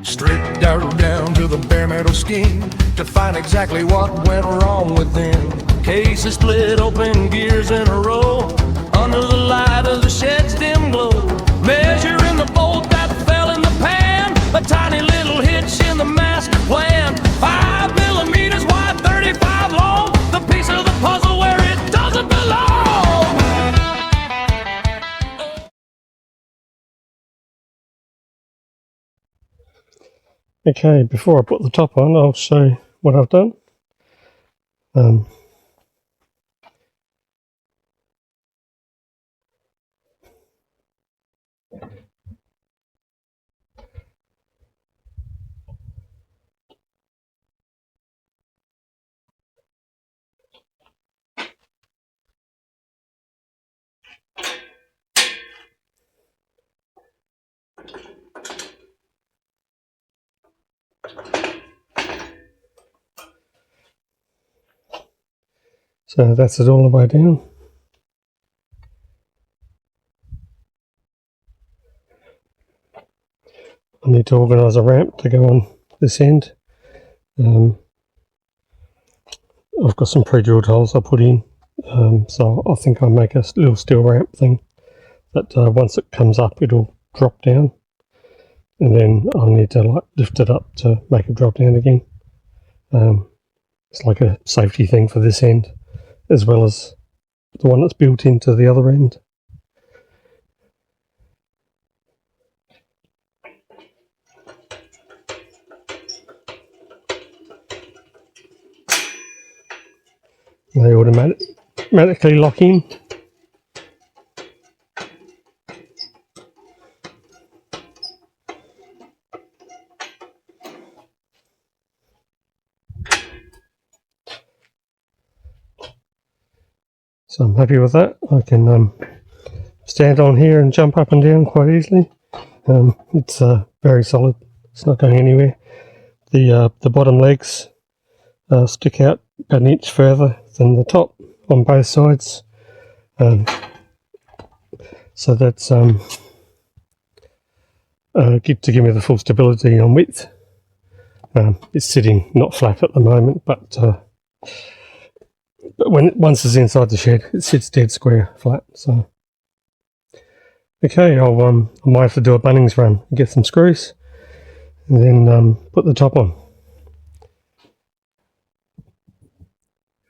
Stripped down to the bare metal skin to find exactly what went wrong within. Case is split open, gears in a row, under the light of the shed's dim glow. Measuring the bolt that fell in the pan, a tiny little hitch in the master plan. 5 millimeters wide, 35 long, the piece of the puzzle where it doesn't belong. Okay, before I put the top on, I'll show you what I've done. So that's it all the way down. I need to organise a ramp to go on this end. I've got some pre-drilled holes I'll put in, so I think I'll make a little steel ramp thing that once it comes up it'll drop down, and then I'll need to like lift it up to make it drop down again. It's like a safety thing for this end as well as the one that's built into the other end. They automatically lock in. So I'm happy with that. I can stand on here and jump up and down quite easily. It's very solid. It's not going anywhere. The bottom legs stick out about an inch further than the top on both sides. So that's to give me the full stability on width. It's sitting not flat at the moment, but once it's inside the shed, it sits dead square flat. So okay, I might have to do a Bunnings run and get some screws, and then put the top on.